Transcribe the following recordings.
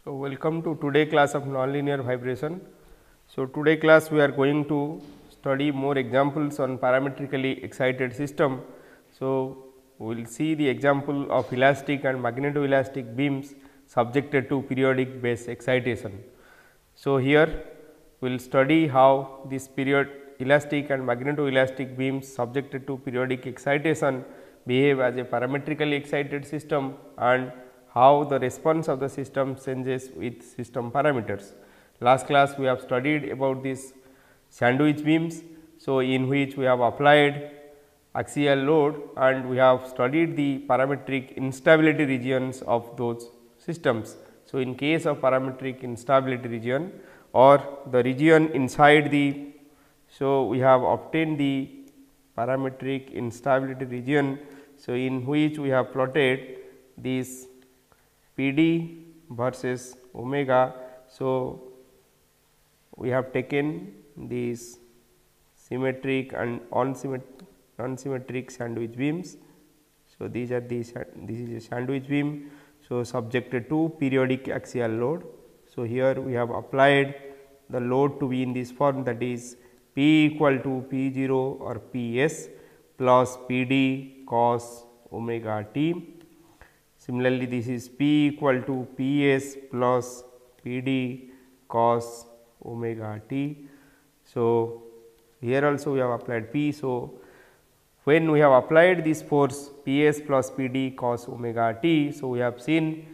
So, welcome to today class of nonlinear vibration. So, today class we are going to study more examples on parametrically excited system. So, we will see the example of elastic and magnetoelastic beams subjected to periodic base excitation. So, here we will study how this period elastic and magnetoelastic beams subjected to periodic excitation behave as a parametrically excited system and how the response of the system changes with system parameters. Last class we have studied about these sandwich beams. So, in which we have applied axial load and we have studied the parametric instability regions of those systems. So, in case of parametric instability region or the region inside the, so we have obtained the parametric instability region. So, in which we have plotted this P d versus omega. So, we have taken these symmetric and unsymmetric sandwich beams. So, these are the this is a sandwich beam. So, subjected to periodic axial load. So, here we have applied the load to be in this form, that is P equal to P 0 or P s plus P d cos omega t. Similarly, this is P equal to P s plus P d cos omega t. So, here also we have applied P. So, when we have applied this force P s plus P d cos omega t. So, we have seen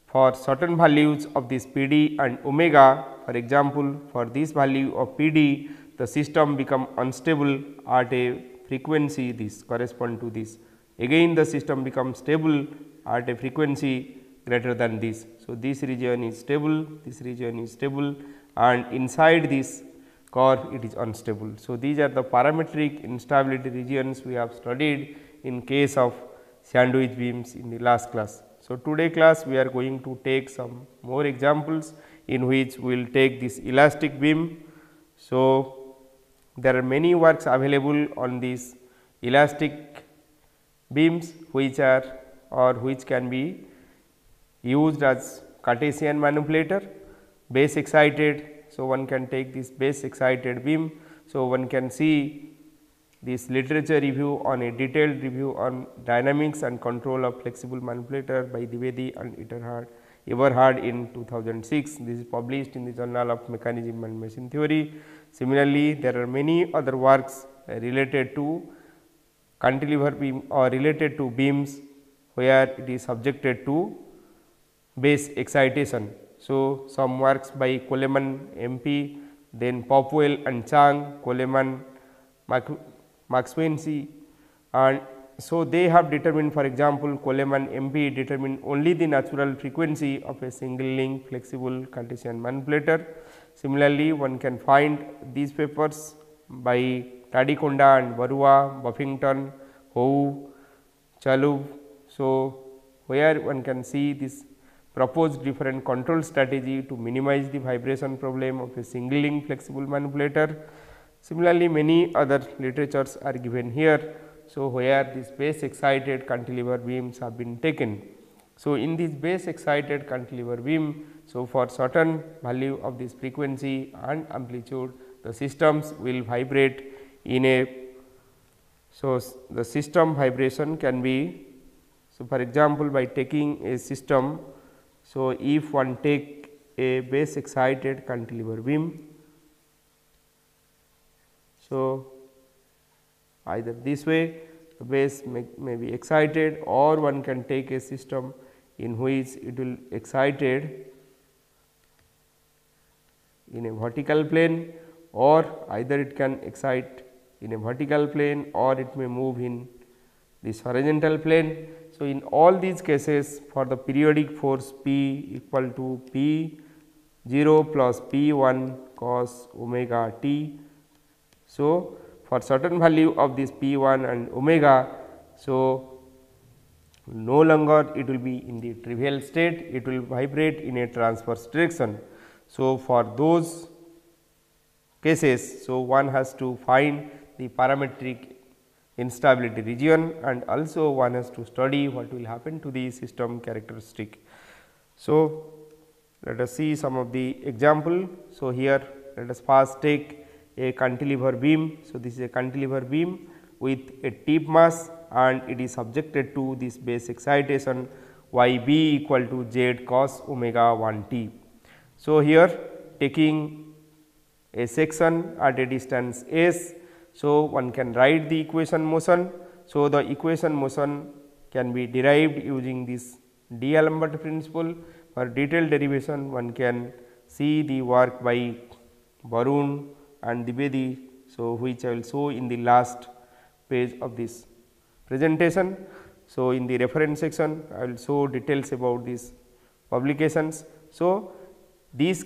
for certain values of this P d and omega, for example, for this value of P d, the system become unstable at a frequency this correspond to this. Again the system becomes stable at a frequency greater than this. So, this region is stable, this region is stable, and inside this curve it is unstable. So, these are the parametric instability regions we have studied in case of sandwich beams in the last class. So, today class we are going to take some more examples in which we will take this elastic beam. So, there are many works available on these elastic beams which are or which can be used as Cartesian manipulator, base excited. So, one can take this base excited beam. So, one can see this literature review on a detailed review on dynamics and control of flexible manipulator by Dwivedi and Eberhard in 2006. This is published in the Journal of Mechanism and Machine Theory. Similarly, there are many other works related to cantilever beam or related to beams where it is subjected to base excitation. So, some works by Coleman MP, then Popwell and Chang, Coleman, Maxwell, and so they have determined, for example, Coleman MP determined only the natural frequency of a single link flexible Cartesian manipulator. Similarly, one can find these papers by Tadikonda and Barua, Buffington, Howe, Chalub. So, where one can see this proposed different control strategy to minimize the vibration problem of a single link flexible manipulator. Similarly, many other literatures are given here. So, where these base excited cantilever beams have been taken. So, in this base excited cantilever beam, so for certain value of this frequency and amplitude, the systems will vibrate in a, so the system vibration can be, so for example, by taking a system. So, if one take a base excited cantilever beam, so either this way the base may be excited, or one can take a system in which it will excited in a vertical plane, or either it can excite in a vertical plane or it may move in this horizontal plane. So, in all these cases for the periodic force P equal to P 0 plus P 1 cos omega t. So, for certain value of this P 1 and omega, so no longer it will be in the trivial state, it will vibrate in a transverse direction. So, for those cases, so one has to find the parametric instability region, and also one has to study what will happen to the system characteristic. So, Let us see some of the example. So, here let us first take a cantilever beam. So, this is a cantilever beam with a tip mass and it is subjected to this base excitation y b equal to z cos omega 1 t. So, here taking a section at a distance s. So, one can write the equation motion. So, the equation motion can be derived using this D'Alembert principle. For detailed derivation, one can see the work by Barun and Dwivedi, so which I will show in the last page of this presentation. So, in the reference section, I will show details about these publications. So, this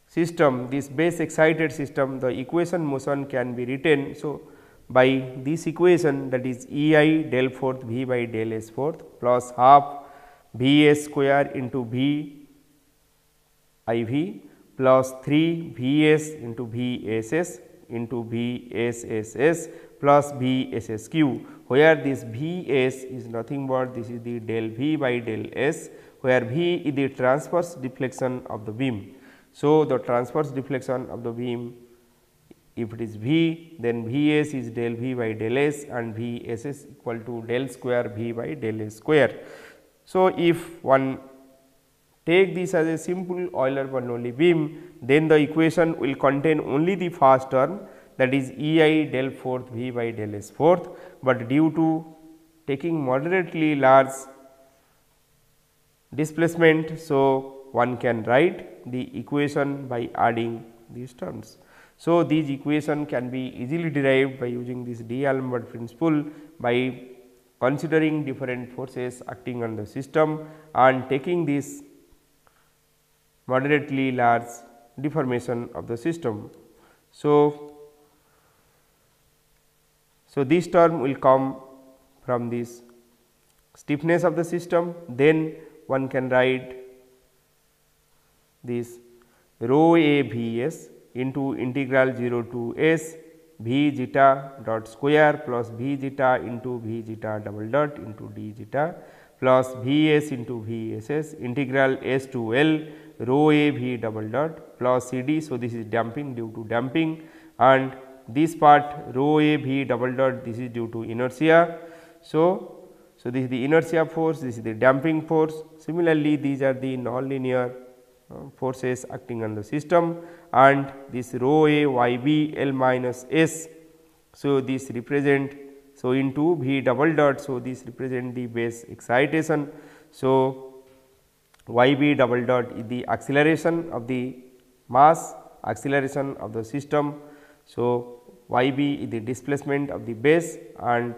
system, this base excited system, the equation motion can be written. So, by this equation, that is E I del force V by del S force plus half V S square into V I V plus 3 V S into V S S into V S S S plus V S S Q, where this V S is nothing but this is the del V by del S, where V is the transverse deflection of the beam. So, the transverse deflection of the beam, if it is V, then V S is del V by del S and V S S equal to del square V by del S square. So, if one take this as a simple Euler-Bernoulli beam, then the equation will contain only the first term, that is E I del force V by del S force, but due to taking moderately large displacement. So, one can write the equation by adding these terms. So, these equation can be easily derived by using this D'Alembert principle by considering different forces acting on the system and taking this moderately large deformation of the system. So, this term will come from this stiffness of the system, then one can write this rho a V s into integral 0 to s V zeta dot square plus V zeta into V zeta double dot into d zeta plus V s into V s s integral s to L rho a V double dot plus C d. So, this is damping due to damping, and this part rho a V double dot, this is due to inertia. So, this is the inertia force, this is the damping force. Similarly, these are the nonlinear forces acting on the system, and this rho a y b L minus s. So, this represent, so into V double dot. So, this represent the base excitation. So, y b double dot is the acceleration of the mass, acceleration of the system. So, y b is the displacement of the base, and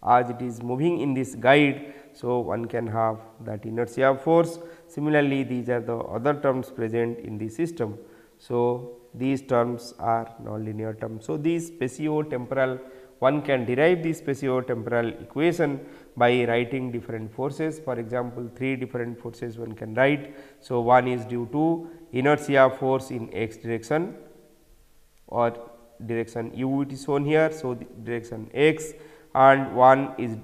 as it is moving in this guide. So, one can have that inertia force. Similarly, these are the other terms present in the system. So, these terms are nonlinear terms. So, these spatio-temporal, one can derive the spatio-temporal equation by writing different forces. For example, 3 different forces one can write. So, one is due to inertia force in x direction or direction u, it is shown here. So, the direction x, and one is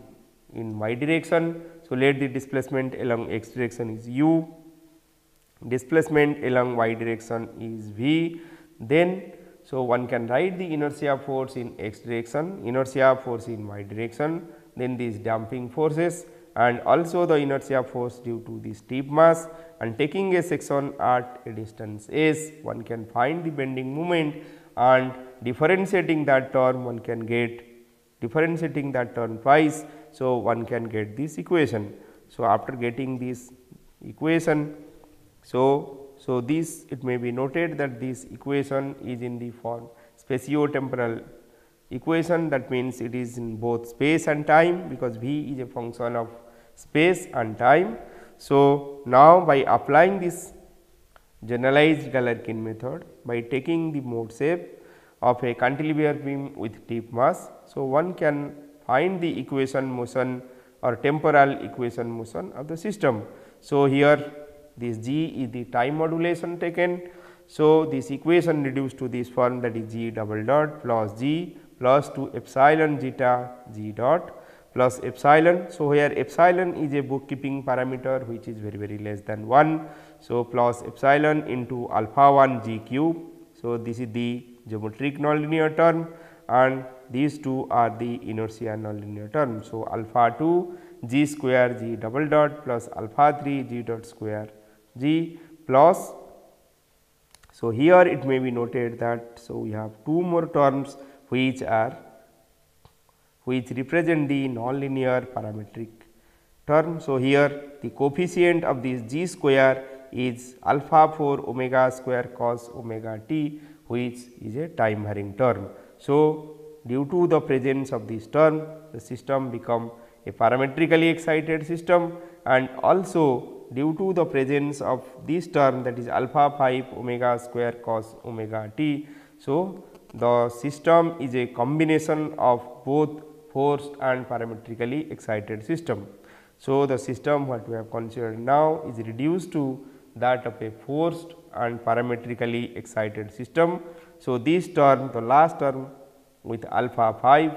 in y direction. So, let the displacement along x direction is u, displacement along y direction is v. Then, so one can write the inertia force in x direction, inertia force in y direction, then these damping forces, and also the inertia force due to the tip mass, and taking a section at a distance s, one can find the bending moment, and differentiating that term one can get, differentiating that term twice. So, one can get this equation. So, after getting this equation, so this it may be noted that this equation is in the form spatio-temporal equation, that means it is in both space and time, because V is a function of space and time. So, now by applying this generalized Galerkin method, by taking the mode shape of a cantilever beam with tip mass. So, one can find the equation motion or temporal equation motion of the system. So, here this G is the time modulation taken. So, this equation reduced to this form, that is G double dot plus G plus 2 epsilon zeta G dot plus epsilon. So, here epsilon is a bookkeeping parameter which is very less than 1. So, plus epsilon into alpha 1 g cube. So, this is the geometric nonlinear term and these two are the inertia nonlinear term. So, alpha 2 g square g double dot plus alpha 3 g dot square g plus. So, here it may be noted that, so we have two more terms which represent the nonlinear parametric term. So, here the coefficient of this g square is alpha 4 omega square cos omega t, which is a time varying term. So, due to the presence of this term, the system become a parametrically excited system, and also due to the presence of this term, that is alpha 5 omega square cos omega t. So, the system is a combination of both forced and parametrically excited system. So, the system what we have considered now is reduced to that of a forced and parametrically excited system. So, this term, the last term with alpha 5,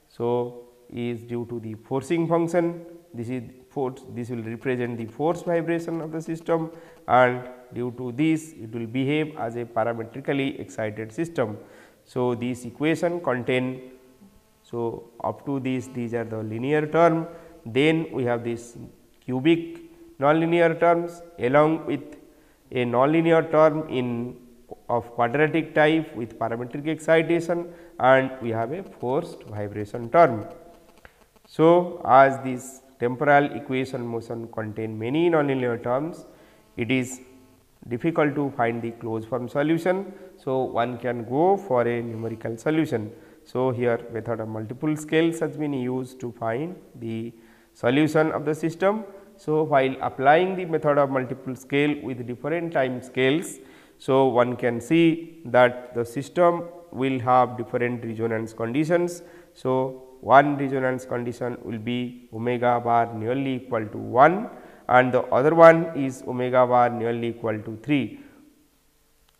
so is due to the forcing function. This is force, this will represent the force vibration of the system, and due to this it will behave as a parametrically excited system. So, this equation contain, so up to this, these are the linear term, then we have this cubic nonlinear terms along with a nonlinear term in of quadratic type with parametric excitation, and we have a forced vibration term. So, as this temporal equation motion contain many nonlinear terms, it is difficult to find the closed form solution. So, one can go for a numerical solution. So, here method of multiple scales has been used to find the solution of the system. So, while applying the method of multiple scale with different time scales, so one can see that the system will have different resonance conditions. So, one resonance condition will be omega bar nearly equal to 1 and the other one is omega bar nearly equal to 3.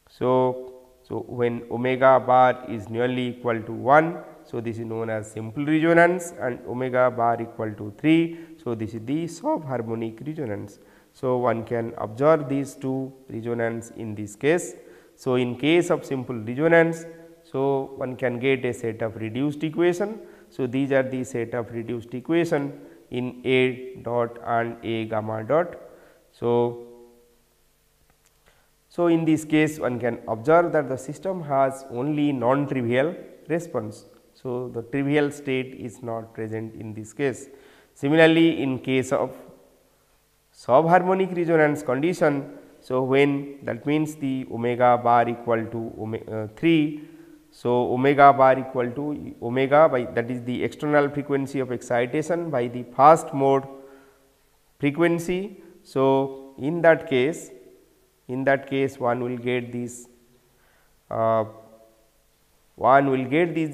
So, when omega bar is nearly equal to 1, so this is known as simple resonance, and omega bar equal to 3. So, this is the subharmonic resonance. So, one can observe these two resonance in this case. So, in case of simple resonance, so one can get a set of reduced equation. So, these are the set of reduced equation in A dot and A gamma dot. So, in this case one can observe that the system has only non-trivial response. So, the trivial state is not present in this case. Similarly, in case of subharmonic resonance condition, so when that means the omega bar equal to 3. So, omega bar equal to omega by, that is the external frequency of excitation, by the first mode frequency. So, in that case one will get this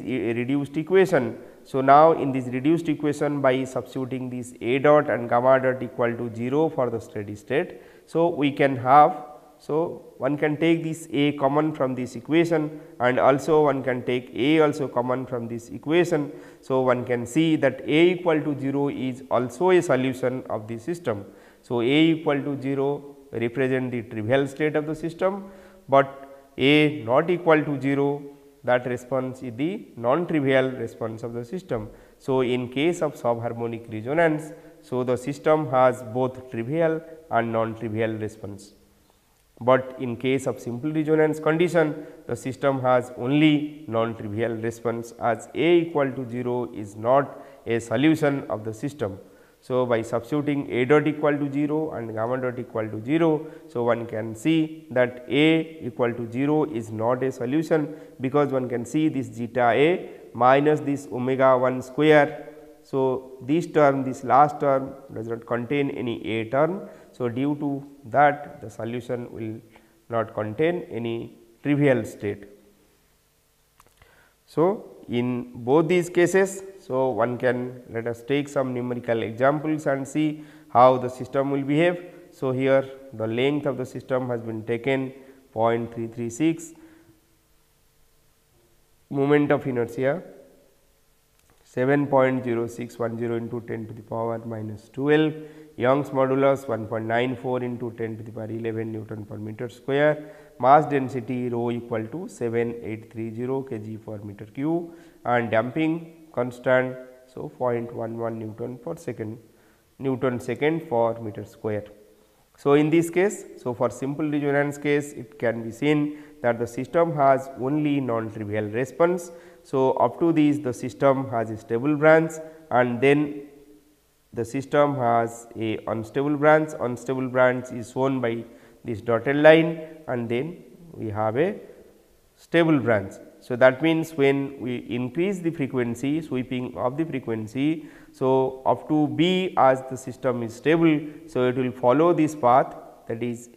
reduced equation. So, now in this reduced equation, by substituting this A dot and gamma dot equal to 0 for the steady state. So, we can have, so one can take this A common from this equation, and also one can take A also common from this equation. So, one can see that A equal to 0 is also a solution of the system. So, A equal to 0 represent the trivial state of the system, but A not equal to 0, that response is the non-trivial response of the system. So, in case of subharmonic resonance, so the system has both trivial and non-trivial response, but in case of simple resonance condition, the system has only non-trivial response, as A equal to 0 is not a solution of the system. So, by substituting A dot equal to 0 and gamma dot equal to 0, so one can see that A equal to 0 is not a solution, because one can see this zeta A minus this omega 1 square. So, this term, this last term does not contain any A term. So, due to that the solution will not contain any trivial state. So, in both these cases, so one can, let us take some numerical examples and see how the system will behave. So, here the length of the system has been taken 0.336, moment of inertia 7.0610 into 10 to the power minus 12, Young's modulus 1.94 into 10 to the power 11 Newton per meter square, mass density rho equal to 7830 kg per meter cube, and damping constant, so 0.11 Newton per second, Newton second for meter square. So, in this case, so for simple resonance case, it can be seen that the system has only non-trivial response. So, up to this the system has a stable branch, and then the system has a unstable branch is shown by this dotted line, and then we have a stable branch. So, that means when we increase the frequency, sweeping of the frequency, so up to B as the system is stable, so it will follow this path, that is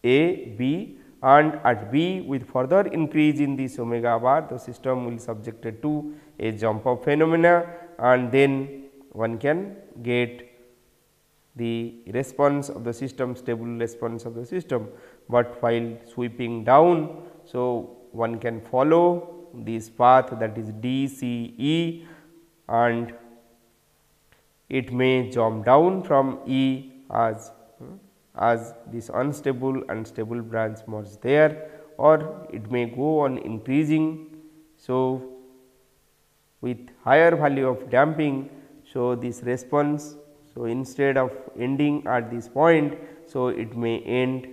A, B, and at B with further increase in this omega bar, the system will subjected to a jump up phenomena, and then one can get the response of the system, stable response of the system. But while sweeping down, so one can follow this path, that is D, C, E, and it may jump down from E as this unstable and stable branch merge there, or it may go on increasing. So, with higher value of damping, so this response, so instead of ending at this point, so it may end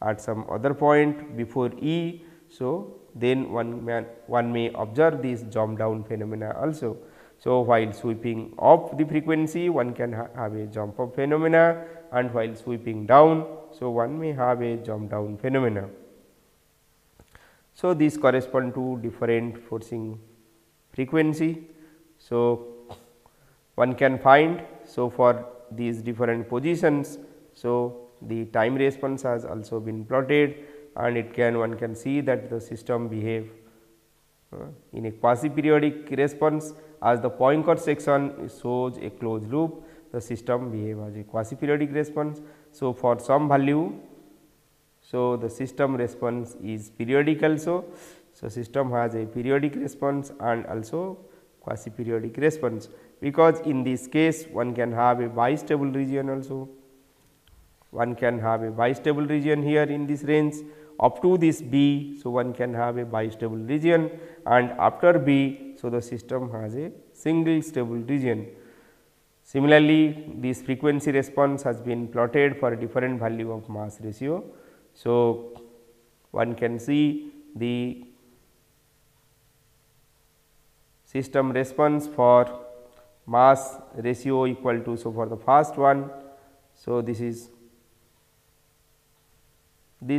at some other point before E. So, then one may observe this jump down phenomena also. So, while sweeping up the frequency, one can have a jump up phenomena, and while sweeping down, so one may have a jump down phenomena. So, these correspond to different forcing frequency. So, one can find, so for these different positions, so the time response has also been plotted, and it can one can see that the system behave in a quasi periodic response, as the Poincare section shows a closed loop, the system behave as a quasi periodic response. So, for some value, so the system response is periodic also. So, system has a periodic response and also quasi periodic response, because in this case one can have a bistable region also. One can have a bistable region here in this range up to this B. So, one can have a bistable region, and after B, so the system has a single stable region. Similarly, this frequency response has been plotted for a different value of mass ratio. So, one can see the system response for mass ratio equal to, so for the first one, so this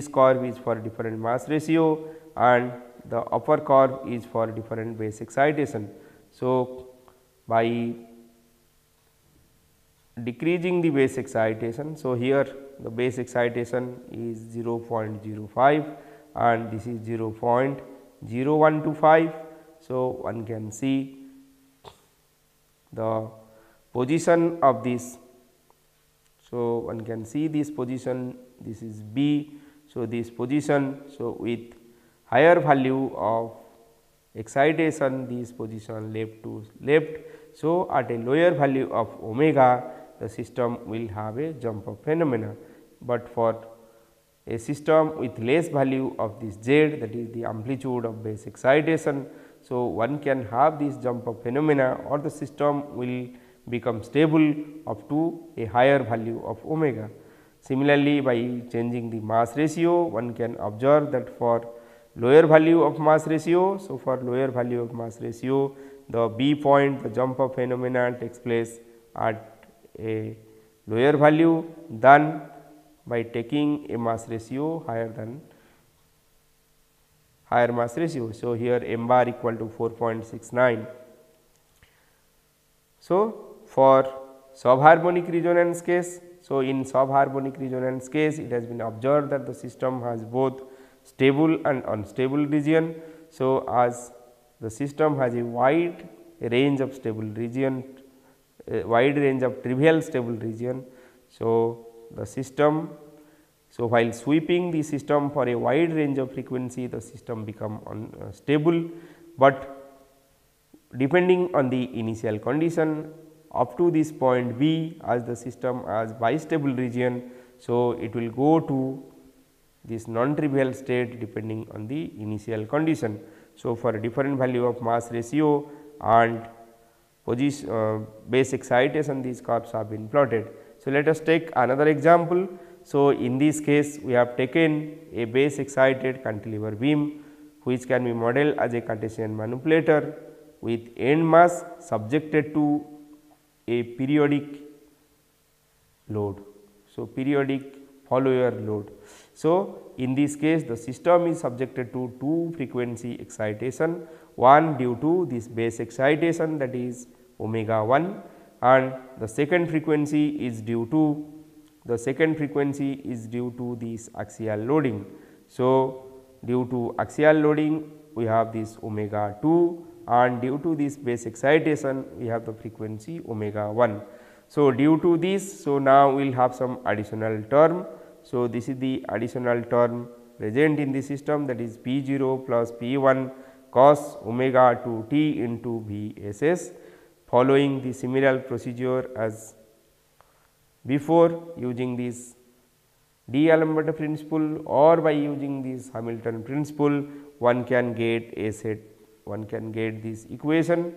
curve is for different mass ratio, and the upper curve is for different base excitation. So, by decreasing the base excitation, so here the base excitation is 0.05 and this is 0.0125. So, one can see the position of this. So, one can see this position, this is B. So, this position, so with higher value of excitation, this position left to left. So, at a lower value of omega, the system will have a jump up phenomena, but for a system with less value of this Z, that is the amplitude of base excitation. So, one can have this jump up phenomena, or the system will become stable up to a higher value of omega. Similarly, by changing the mass ratio, one can observe that for lower value of mass ratio. So, for lower value of mass ratio, the B point, the jump up phenomena takes place at a lower value than by taking a mass ratio higher mass ratio. So, here m bar equal to 4.69. So, for subharmonic resonance case, so in subharmonic resonance case, it has been observed that the system has both stable and unstable region. So, as the system has a wide range of stable region, a wide range of trivial stable region. So, the system, so while sweeping the system for a wide range of frequency, the system become unstable, but depending on the initial condition up to this point B as the system as bistable region. So, it will go to this non-trivial state depending on the initial condition. So, for a different value of mass ratio and base excitation, these curves have been plotted. So, let us take another example. So, in this case we have taken a base excited cantilever beam which can be modeled as a Cartesian manipulator with end mass subjected to a periodic load. So, periodic follower load. So, in this case the system is subjected to two frequency excitation, one due to this base excitation, that is omega 1, and the second frequency is due to this axial loading. So, due to axial loading we have this omega 2, and due to this base excitation we have the frequency omega 1. So, due to this, so now we will have some additional term. So, this is the additional term present in the system, that is P 0 plus P 1 cos omega 2 t into V S S, following the similar procedure as before using this D'Alembert principle or by using this Hamilton principle, one can get this equation.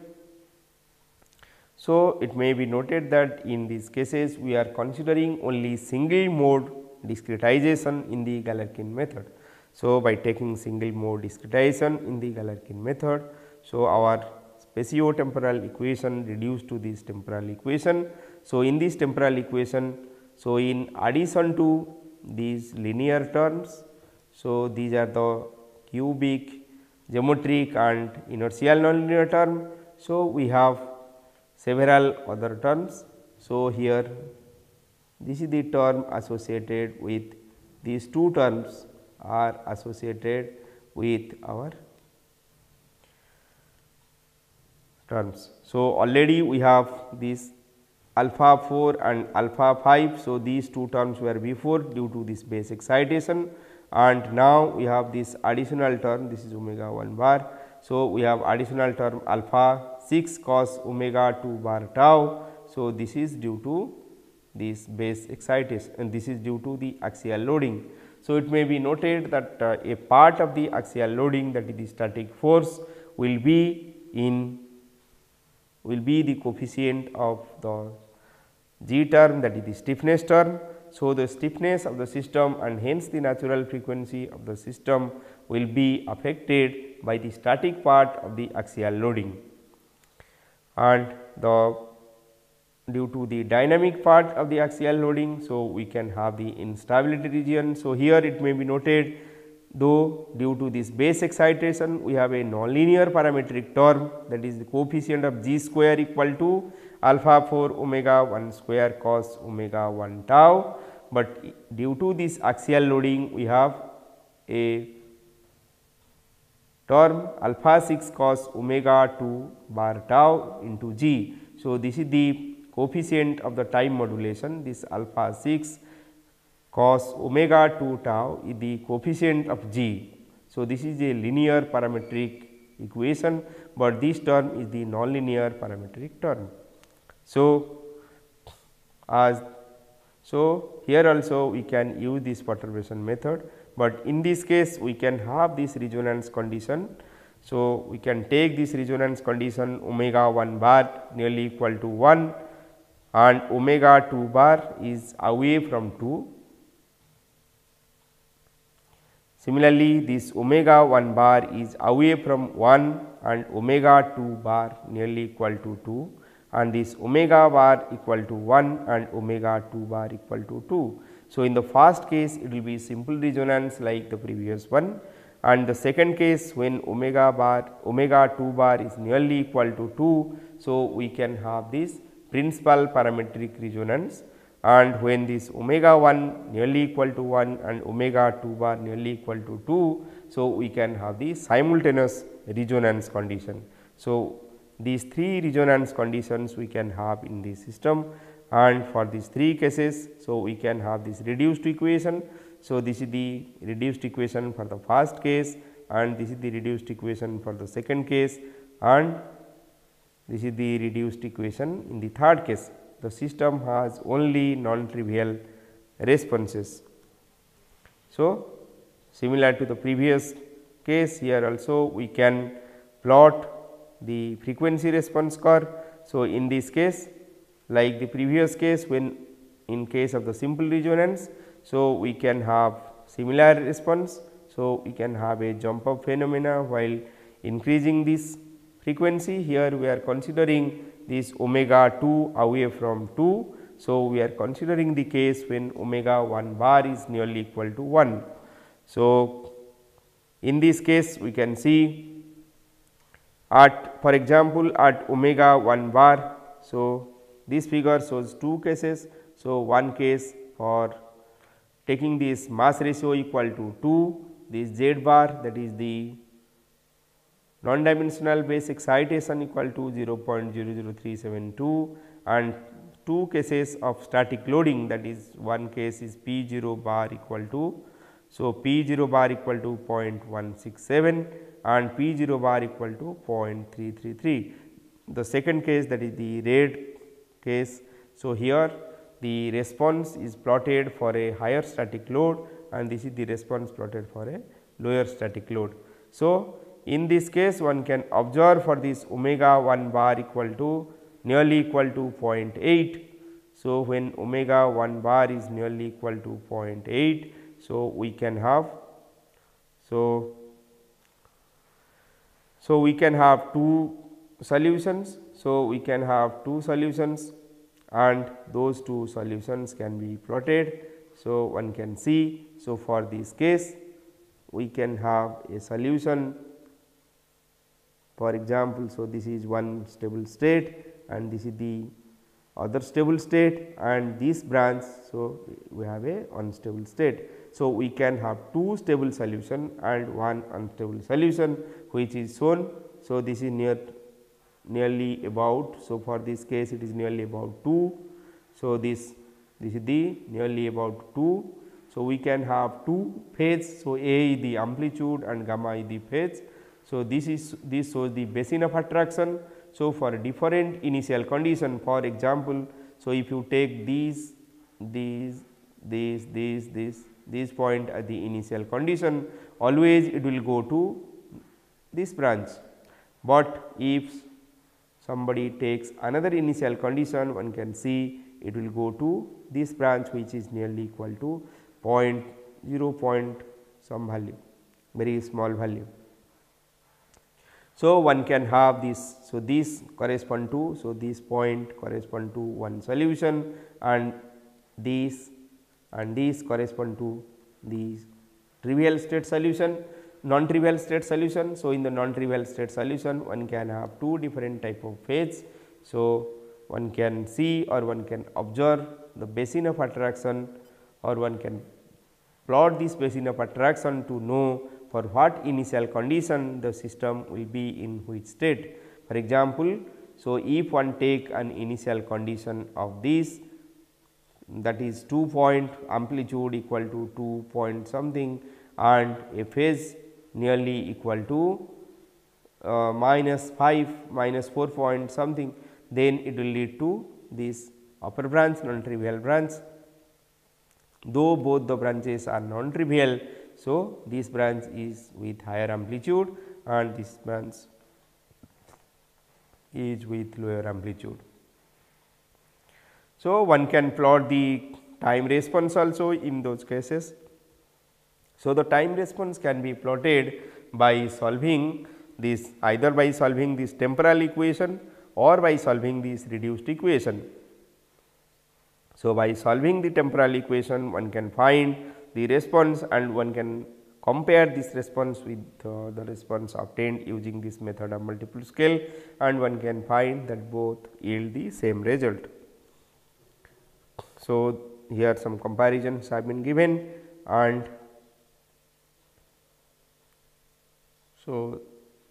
So, it may be noted that in these cases we are considering only single mode discretization in the Galerkin method. So, by taking single mode discretization in the Galerkin method, so our spatio-temporal equation reduced to this temporal equation. So, in this temporal equation, so in addition to these linear terms, so these are the cubic, geometric and inertial nonlinear term. So, we have several other terms. So, here this is the term associated with these two terms are associated with our terms. So, already we have this alpha 4 and alpha 5. So, these two terms were before due to this base excitation, and now we have this additional term, this is omega 1 bar. So, we have additional term alpha 6 cos omega 2 bar tau. So, this is due to this base excitation and this is due to the axial loading. So, it may be noted that a part of the axial loading, that is the static force, will be the coefficient of the G term, that is the stiffness term. So, the stiffness of the system and hence the natural frequency of the system will be affected by the static part of the axial loading, and due to the dynamic part of the axial loading. So, we can have the instability region. So, here it may be noted, though due to this base excitation we have a nonlinear parametric term, that is the coefficient of G square equal to alpha 4 omega 1 square cos omega 1 tau, but due to this axial loading we have a term alpha 6 cos omega 2 bar tau into G. So, this is the coefficient of the time modulation, this alpha 6 cos omega 2 tau is the coefficient of G. So, this is a linear parametric equation, but this term is the nonlinear parametric term. So, here also we can use this perturbation method, but in this case we can have this resonance condition. So, we can take this resonance condition omega 1 bar nearly equal to 1 and omega 2 bar is away from 2. Similarly, this omega 1 bar is away from 1 and omega 2 bar nearly equal to 2, and this omega bar equal to 1 and omega 2 bar equal to 2. So, in the first case it will be simple resonance like the previous one, and the second case when omega 2 bar is nearly equal to 2. So, we can have this principal parametric resonance, and when this omega 1 nearly equal to 1 and omega 2 bar nearly equal to 2. So, we can have the simultaneous resonance condition. So, these three resonance conditions we can have in the system, and for these three cases, so we can have this reduced equation. So, this is the reduced equation for the first case and this is the reduced equation for the second case, and This is the reduced equation. In the third case, the system has only non-trivial responses. So, similar to the previous case, here also we can plot the frequency response curve. So, in this case, like the previous case, when in case of the simple resonance, so we can have similar response. So, we can have a jump up phenomena while increasing this frequency. Here we are considering this omega 2 away from 2. So, we are considering the case when omega 1 bar is nearly equal to 1. So, in this case we can see at, for example, at omega 1 bar. So, this figure shows two cases. So, one case for taking this mass ratio equal to 2, this z bar, that is the non-dimensional base excitation equal to 0.00372, and two cases of static loading, that is one case is P 0 bar equal to, so P 0 bar equal to 0.167 and P 0 bar equal to 0.333. The second case, that is the red case. So, here the response is plotted for a higher static load and this is the response plotted for a lower static load. So, in this case one can observe for this omega 1 bar equal to nearly equal to 0.8. So, when omega 1 bar is nearly equal to 0.8, so we can have we can have two solutions. So, we can have two solutions and those two solutions can be plotted. So, one can see. So, for this case we can have a solution, for example. So, this is one stable state and this is the other stable state and this branch. So, we have a unstable state. So, we can have two stable solution and one unstable solution which is shown. So, this is nearly about. So, for this case it is nearly about 2. So, this is the nearly about 2. So, we can have two phase. So, A is the amplitude and gamma is the phase. So, this shows the basin of attraction. So, for different initial condition, for example, so if you take these point at the initial condition, always it will go to this branch, but if somebody takes another initial condition, one can see it will go to this branch which is nearly equal to 0.0 some value, very small value. So, one can have this. So, this correspond to, so this point correspond to one solution and these correspond to the trivial state solution, non-trivial state solution. So, in the non-trivial state solution one can have two different type of phase. So, one can see or one can observe the basin of attraction or one can plot this basin of attraction to know for what initial condition the system will be in which state. For example, so if one take an initial condition of this, that is 2 point amplitude equal to 2 point something and a phase nearly equal to -5 -4 point something, then it will lead to this upper branch, non-trivial branch. Though both the branches are non-trivial, so this branch is with higher amplitude and this branch is with lower amplitude. So, one can plot the time response also in those cases. So, the time response can be plotted by solving this, either by solving this temporal equation or by solving this reduced equation. So, by solving the temporal equation one can find the response and one can compare this response with the response obtained using this method of multiple scale and one can find that both yield the same result. So, here some comparisons have been given and so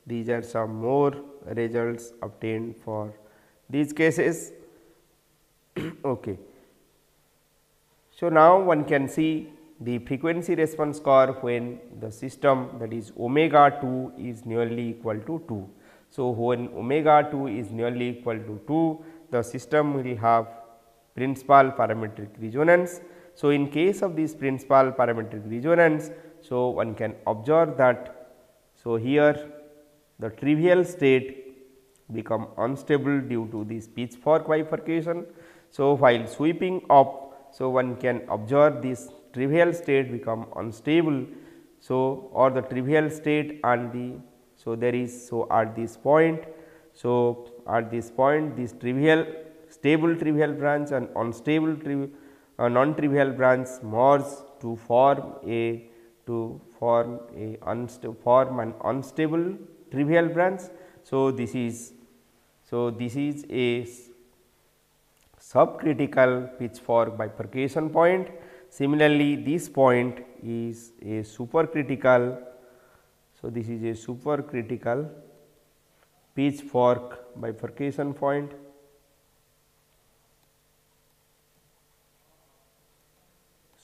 these are some more results obtained for these cases. Okay. So, now one can see the frequency response curve when the system, that is omega 2 is nearly equal to 2. So, when omega 2 is nearly equal to 2, the system will have principal parametric resonance. So, in case of this principal parametric resonance, so one can observe that, so here the trivial state become unstable due to this pitchfork bifurcation. So, while sweeping up, so one can observe this trivial state become unstable. So, or the trivial state and the, so there is, so at this point, so at this point this trivial stable trivial branch and unstable non-trivial branch merge to form an unstable trivial branch. So, this is a subcritical pitchfork bifurcation point. Similarly, this point is a supercritical. So, this is a supercritical pitchfork bifurcation point.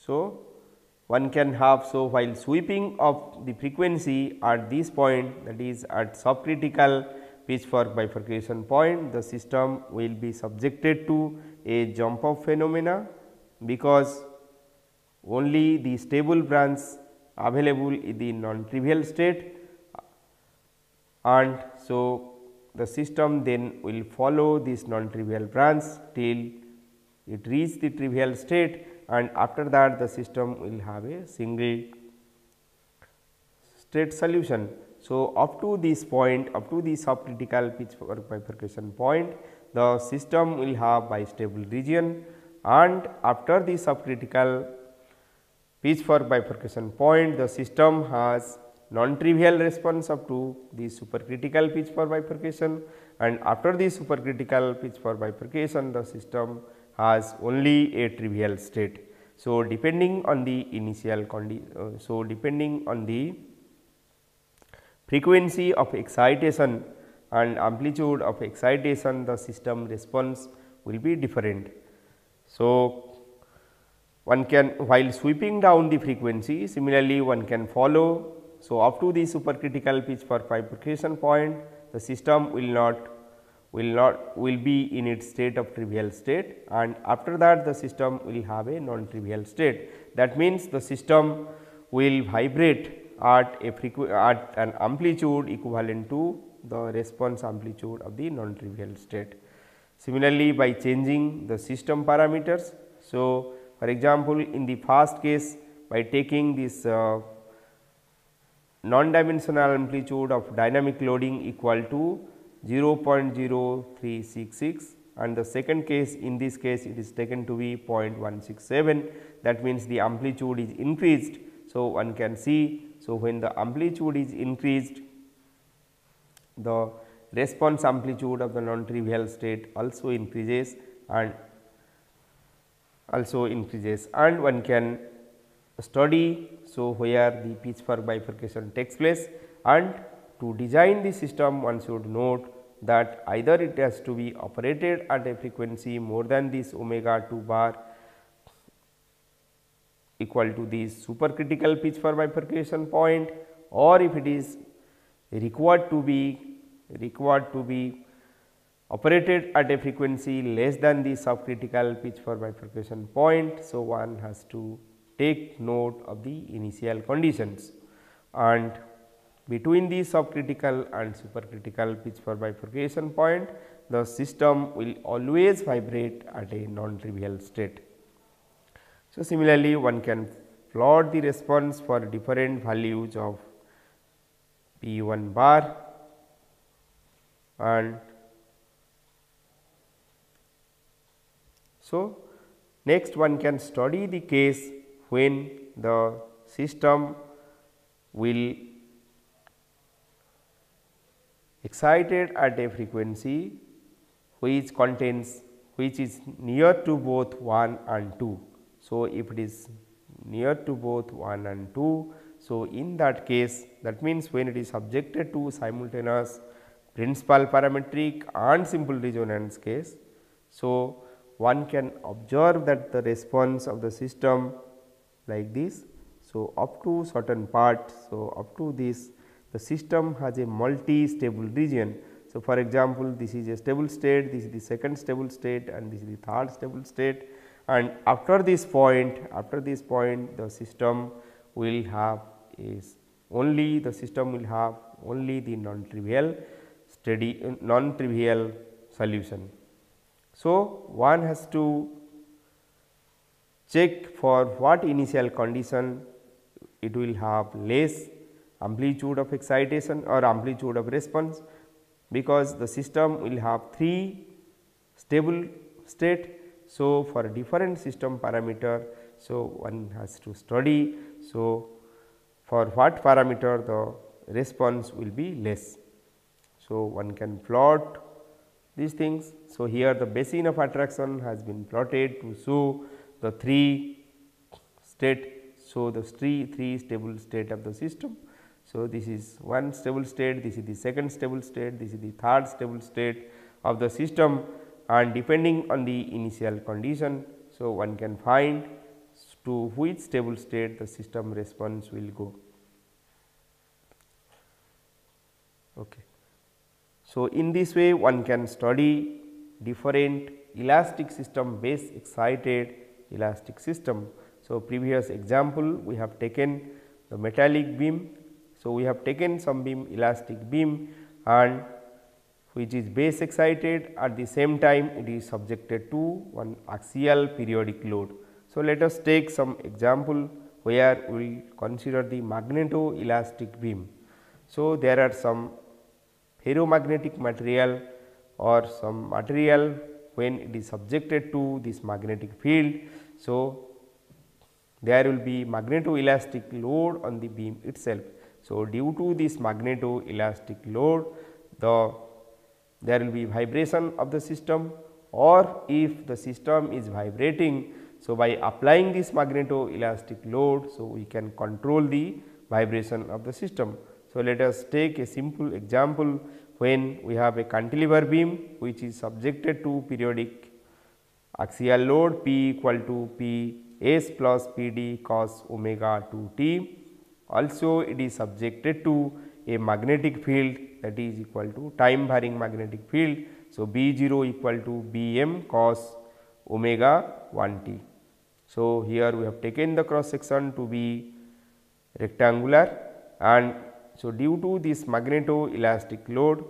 So, one can have, so while sweeping of the frequency at this point, that is at subcritical pitchfork bifurcation point, the system will be subjected to a jump up phenomena, because only the stable branch available in the non-trivial state, and so the system then will follow this non-trivial branch till it reaches the trivial state, and after that the system will have a single state solution. So, up to this point, up to the subcritical pitchfork bifurcation point, the system will have bistable region, and after the subcritical pitchfork bifurcation point, the system has non-trivial response up to the supercritical pitchfork bifurcation, and after the supercritical pitchfork bifurcation, the system has only a trivial state. So, depending on the initial condition, so depending on the frequency of excitation and amplitude of excitation, the system response will be different. So, one can, while sweeping down the frequency, similarly one can follow. So, up to the supercritical pitchfork bifurcation point, the system will be in its state of trivial state, and after that the system will have a non-trivial state. That means, the system will vibrate at an amplitude equivalent to the response amplitude of the non-trivial state. Similarly, by changing the system parameters. So, for example, in the first case, by taking this non-dimensional amplitude of dynamic loading equal to 0.0366, and the second case, in this case it is taken to be 0.167, that means the amplitude is increased. So, one can see, so when the amplitude is increased, the response amplitude of the non-trivial state also increases, and one can study, so where the pitchfork bifurcation takes place, and to design the system one should note that either it has to be operated at a frequency more than this omega 2 bar equal to this supercritical pitchfork bifurcation point, or if it is required to be operated at a frequency less than the subcritical pitchfork bifurcation point. So, one has to take note of the initial conditions, and between the subcritical and supercritical pitchfork bifurcation point, the system will always vibrate at a non-trivial state. So, similarly, one can plot the response for different values of P 1 bar, and so next one can study the case when the system will excited at a frequency which is near to both 1 and 2. So, if it is near to both 1 and 2, so in that case, that means when it is subjected to simultaneous principal parametric and simple resonance case. So, one can observe that the response of the system like this. So, up to certain part, so up to this, the system has a multi-stable region. So, for example, this is a stable state, this is the second stable state and this is the third stable state, and after this point the system will have is only the system will have only the non-trivial steady non-trivial solution. So, one has to check for what initial condition it will have less amplitude of excitation or amplitude of response, because the system will have 3 stable state. So, for a different system parameter, so one has to study. So, for what parameter the response will be less. So, one can plot these things. So, here the basin of attraction has been plotted to show the 3 state. So, the 3 stable state of the system. So, this is one stable state, this is the second stable state, this is the third stable state of the system, and depending on the initial condition. So, one can find to which stable state the system response will go. Okay. So, in this way one can study different elastic system base excited elastic system. So, previous example we have taken the metallic beam. So, we have taken some beam elastic beam and which is base excited, at the same time it is subjected to one axial periodic load. So, let us take some example where we will consider the magnetoelastic beam. So, there are some ferromagnetic material or some material when it is subjected to this magnetic field. So, there will be magnetoelastic load on the beam itself. So, due to this magnetoelastic load there will be vibration of the system, or if the system is vibrating. So, by applying this magnetoelastic load, so we can control the vibration of the system. So, let us take a simple example when we have a cantilever beam which is subjected to periodic axial load P equal to P s plus P d cos omega 2 t. Also, it is subjected to a magnetic field that is equal to time varying magnetic field. So, B 0 equal to B m cos omega 1 t. So, here we have taken the cross section to be rectangular, and so due to this magnetoelastic load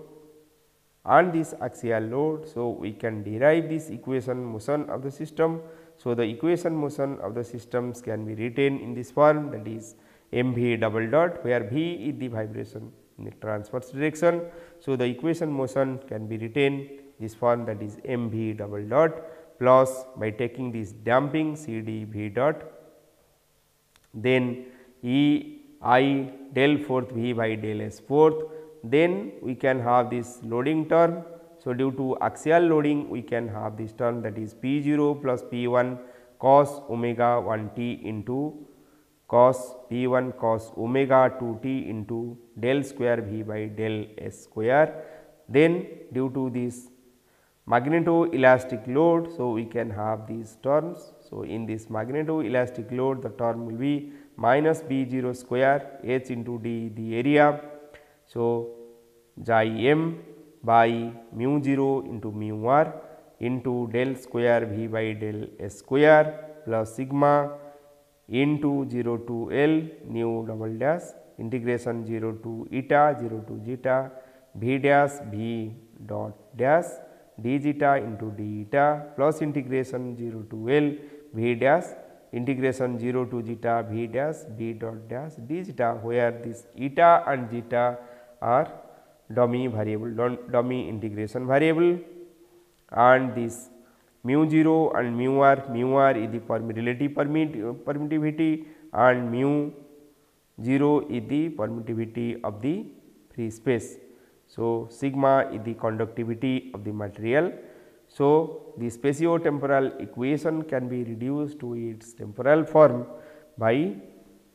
and this axial load, so we can derive this equation motion of the system. So, the equation motion of the systems can be written in this form, that is m v double dot, where v is the vibration in the transverse direction. So, the equation motion can be written this form, that is m v double dot plus by taking this damping C d v dot, then E I del fourth v by del s fourth, then we can have this loading term. So, due to axial loading we can have this term, that is P 0 plus P 1 cos omega 1 t into cos P 1 cos omega 2 t into del square v by del s square. Then due to this magnetoelastic load, so we can have these terms. So, in this magnetoelastic load the term will be minus B 0 square h into d the area. So, xi m by mu 0 into mu r into del square v by del s square plus sigma into 0 to L nu double dash integration 0 to eta 0 to zeta v dash v dot dash d zeta into d eta plus integration 0 to L v dash integration 0 to zeta v dash v dot dash d zeta, where this eta and zeta are dummy variable, dummy integration variable, and this mu 0 and mu r is the permittivity and mu 0 is the permittivity of the free space. So, sigma is the conductivity of the material. So, the spatio-temporal equation can be reduced to its temporal form by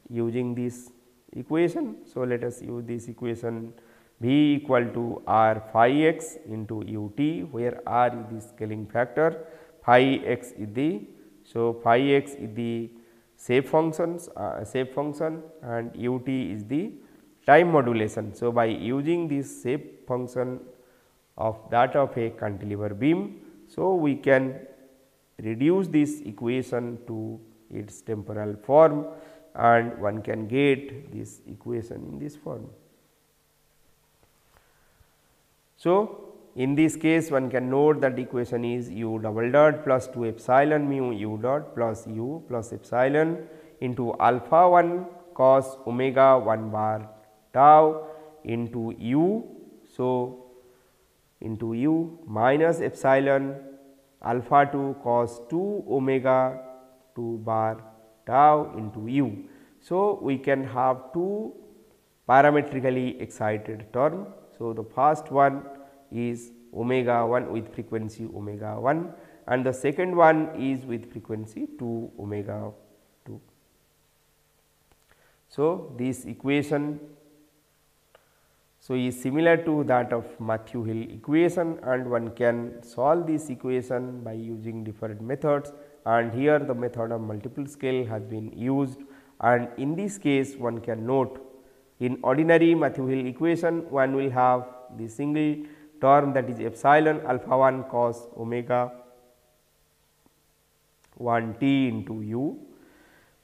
using this equation. So, let us use this equation, V equal to R phi x into u t, where R is the scaling factor, phi x is the, so phi x is the shape functions, shape function, and u t is the time modulation. So, by using this shape function of that of a cantilever beam. So, we can reduce this equation to its temporal form and one can get this equation in this form. So, in this case one can note that equation is u double dot plus 2 epsilon mu u dot plus u plus epsilon into alpha 1 cos omega 1 bar tau into u. So, into u minus epsilon alpha 2 cos 2 omega 2 bar tau into u. So, we can have two parametrically excited term. So, the first one is omega 1 with frequency omega 1 and the second one is with frequency 2 omega 2. So, this equation is similar to that of Matthew-Hill equation and one can solve this equation by using different methods, and here the method of multiple scale has been used, and in this case one can note in ordinary Matthew-Hill equation one will have the single term that is epsilon alpha 1 cos omega 1 t into u,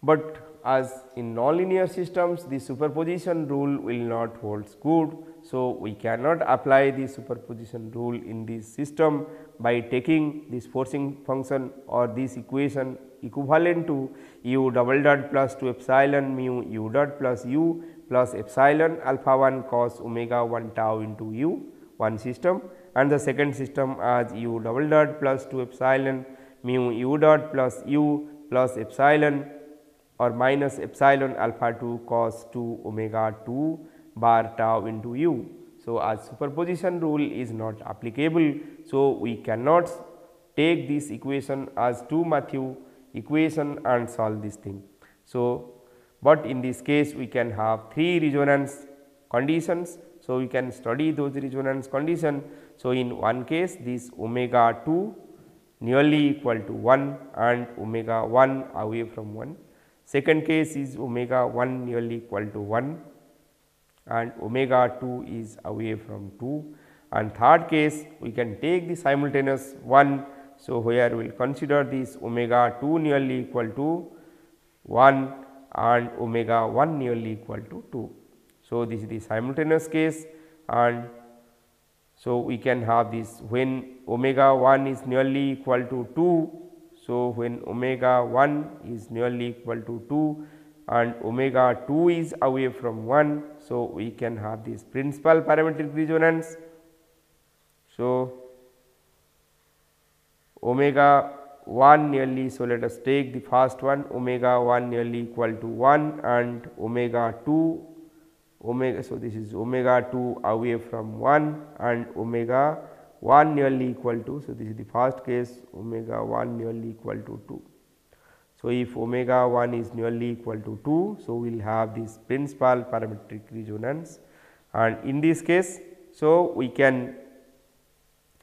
but as in nonlinear systems the superposition rule will not holds good. So, we cannot apply the superposition rule in this system by taking this forcing function or this equation equivalent to u double dot plus 2 epsilon mu u dot plus u plus epsilon alpha 1 cos omega 1 tau into u, one system, and the second system as u double dot plus 2 epsilon mu u dot plus u plus epsilon or minus epsilon alpha 2 cos 2 omega 2 bar tau into u. So, as superposition rule is not applicable, so we cannot take this equation as 2 Matthew equation and solve this thing. So, but in this case we can have 3 resonance conditions. So, we can study those resonance condition. So, in one case this omega 2 nearly equal to 1 and omega 1 away from 1. Second case is omega 1 nearly equal to 1 and omega 2 is away from 2, and third case we can take the simultaneous 1. So, where we will consider this omega 2 nearly equal to 1 and omega 1 nearly equal to 2. So, this is the simultaneous case, and so we can have this when omega 1 is nearly equal to 2. So, when omega 1 is nearly equal to 2 and omega 2 is away from 1. So, we can have this principal parametric resonance. So, omega 1 nearly, so let us take the first one, omega 1 nearly equal to 1 and omega 2 omega. So, this is omega 2 away from 1 and omega 1 nearly equal to. So, this is the first case omega 1 nearly equal to 2. So, if omega 1 is nearly equal to 2, so we will have this principal parametric resonance, and in this case, so we can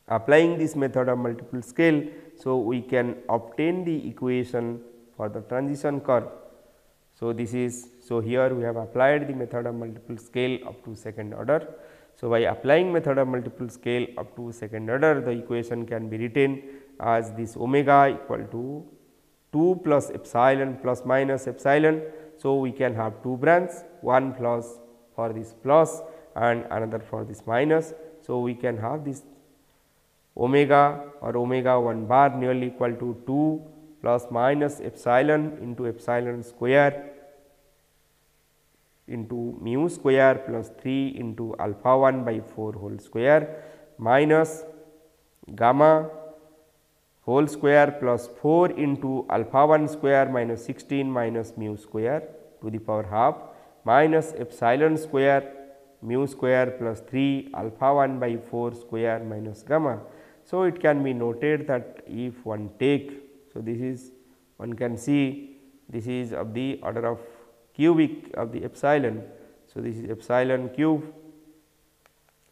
applying this method of multiple scale. So, we can obtain the equation for the transition curve. So, this is, so here we have applied the method of multiple scale up to second order. So, by applying method of multiple scale up to second order, the equation can be written as this omega equal to 2 plus epsilon plus minus epsilon. So, we can have two branches, one plus for this plus and another for this minus. So, we can have this omega or omega 1 bar nearly equal to 2 plus minus epsilon into epsilon square into mu square plus 3 into alpha 1 by 4 whole square minus gamma whole square plus 4 into alpha 1 square minus 16 minus mu square to the power half minus epsilon square mu square plus 3 alpha 1 by 4 square minus gamma. So, it can be noted that if one take, so this is one can see this is of the order of cubic of the epsilon. So, this is epsilon cube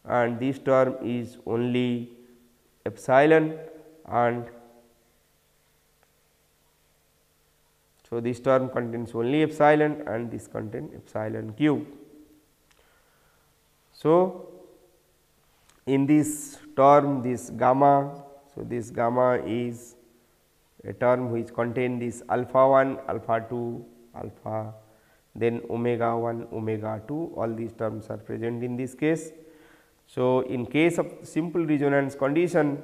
and this term is only epsilon, and so this term contains only epsilon and this contains epsilon cube. So, in this term this gamma. So, this gamma is a term which contain this alpha 1, alpha 2, alpha, then omega 1, omega 2, all these terms are present in this case. So, in case of simple resonance condition,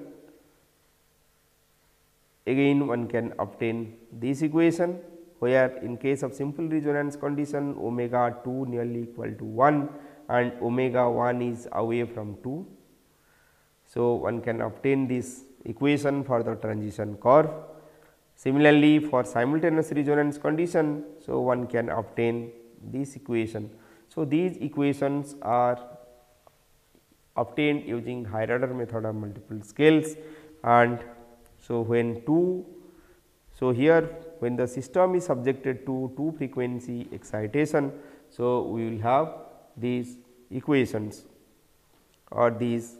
again one can obtain this equation, where in case of simple resonance condition omega 2 nearly equal to 1 and omega 1 is away from 2. So, one can obtain this equation for the transition curve. Similarly, for simultaneous resonance condition, so one can obtain this equation. So, these equations are obtained using higher order method of multiple scales. And so, when here when the system is subjected to 2 frequency excitation, so we will have these equations or these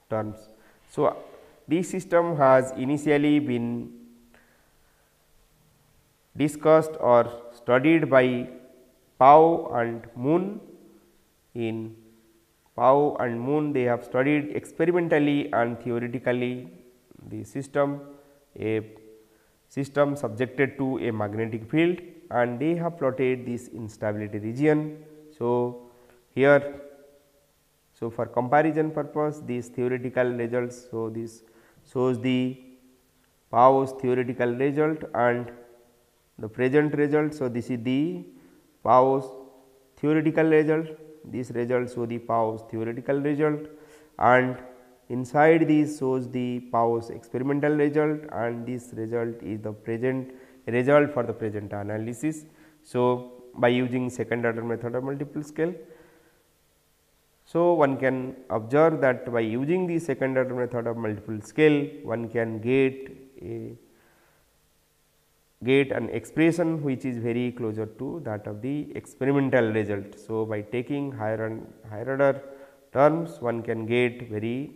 terms. So, this system has initially been discussed or studied by Pao and Moon. In Pao and Moon, they have studied experimentally and theoretically the system, a system subjected to a magnetic field, and they have plotted this instability region. So, here, so for comparison purpose, these theoretical results. So, this shows the Pao's theoretical result and the present result. So, this is the Pao's theoretical result, this result show the Pao's theoretical result, and inside this shows the Pao's experimental result, and this result is the present result for the present analysis. So, by using second order method of multiple scale. So, one can observe that by using the second order method of multiple scale, one can get an expression which is very closer to that of the experimental result. So, by taking higher order terms, one can get very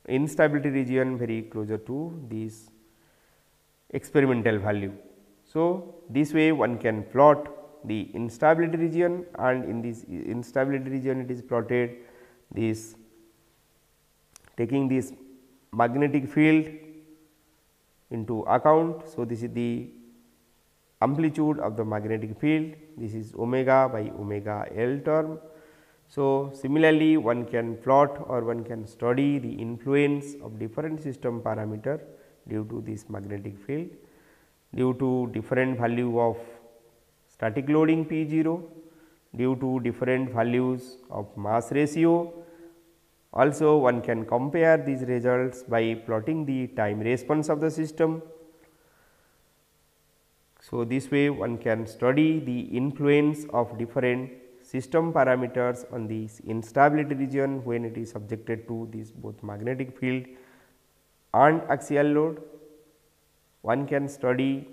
instability region very closer to this experimental value. So, this way one can plot the instability region, and in this instability region it is plotted this taking this magnetic field into account. So, this is the amplitude of the magnetic field, this is omega by omega L term. So, similarly, one can plot or one can study the influence of different system parameter due to this magnetic field, due to different value of static loading P 0, due to different values of mass ratio. Also, one can compare these results by plotting the time response of the system. So, this way one can study the influence of different system parameters on this instability region when it is subjected to this both magnetic field and axial load. One can study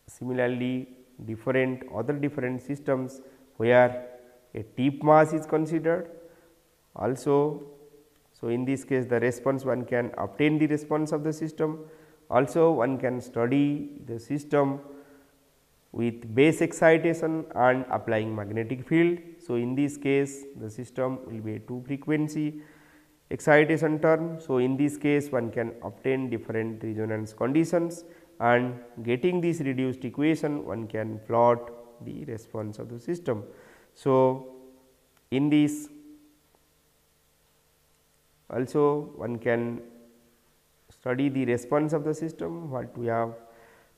similarly different systems where a tip mass is considered. Also, so in this case the response one can obtain the response of the system. Also, one can study the system with base excitation and applying magnetic field. So, in this case the system will be a 2 frequency excitation term. So, in this case one can obtain different resonance conditions, and getting this reduced equation one can plot the response of the system. So, in this also one can study the response of the system what we have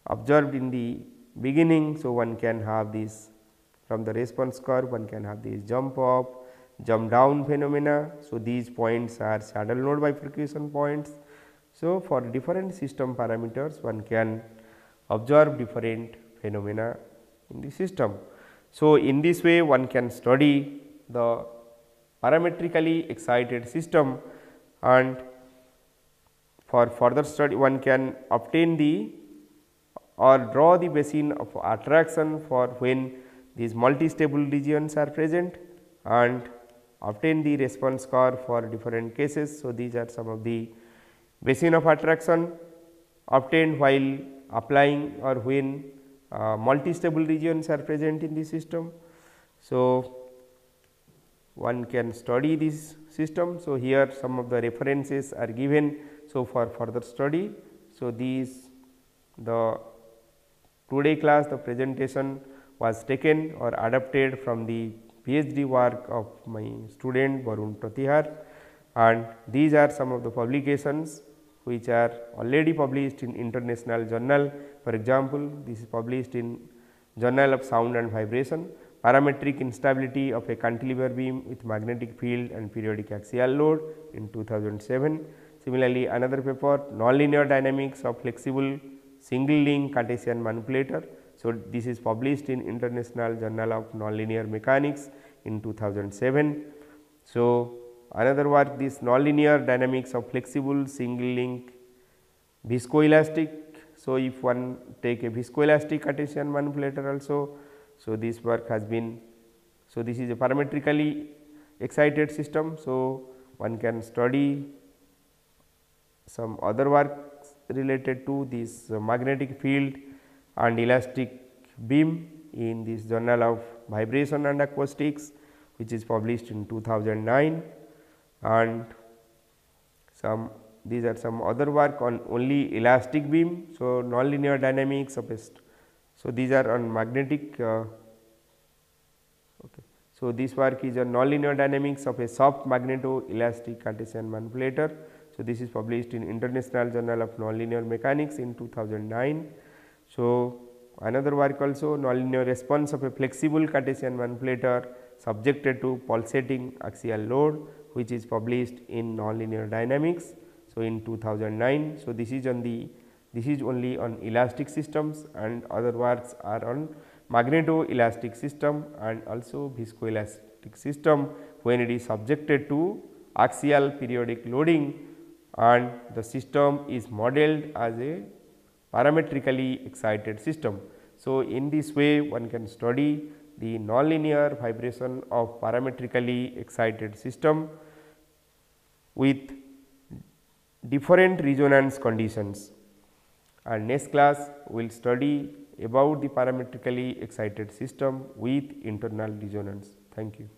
observed in the beginning. So, one can have this from the response curve, one can have this jump up, jump down phenomena. So, these points are saddle node bifurcation points. So, for different system parameters one can observe different phenomena in the system. So, in this way one can study the parametrically excited system, and for further study one can obtain the or draw the basin of attraction for when these multi-stable regions are present, and obtain the response curve for different cases. So, these are some of the basin of attraction obtained while applying or when multi-stable regions are present in the system. So, one can study this system. So, here some of the references are given. So, for further study. So, these the today class the presentation was taken or adapted from the PhD work of my student Varun Pratihar, and these are some of the publications which are already published in international journal. For example, this is published in Journal of Sound and Vibration, Parametric Instability of a Cantilever Beam with Magnetic Field and Periodic Axial Load in 2007. Similarly, another paper, Nonlinear Dynamics of Flexible Single Link Cartesian Manipulator. So, this is published in International Journal of Nonlinear Mechanics in 2007. So, another work, this Nonlinear Dynamics of Flexible Single Link Viscoelastic. So, if one take a viscoelastic Cartesian manipulator also, so this work has been, so this is a parametrically excited system. So, one can study some other works related to this magnetic field and elastic beam in this Journal of Vibration and Acoustics, which is published in 2009, and these are some other work on only elastic beam. So, nonlinear dynamics of a so these are on magnetic okay. So, this work is on nonlinear dynamics of a soft magneto-elastic Cartesian manipulator. So, this is published in International Journal of Nonlinear Mechanics in 2009. So, another work also, nonlinear response of a flexible Cartesian manipulator subjected to pulsating axial load, which is published in Nonlinear Dynamics. So, in 2009. So, this is only on elastic systems, and other works are on magneto-elastic system and also viscoelastic system when it is subjected to axial periodic loading, and the system is modeled as a parametrically excited system. So, in this way one can study the nonlinear vibration of parametrically excited system with different resonance conditions, and next class we will study about the parametrically excited system with internal resonance. Thank you.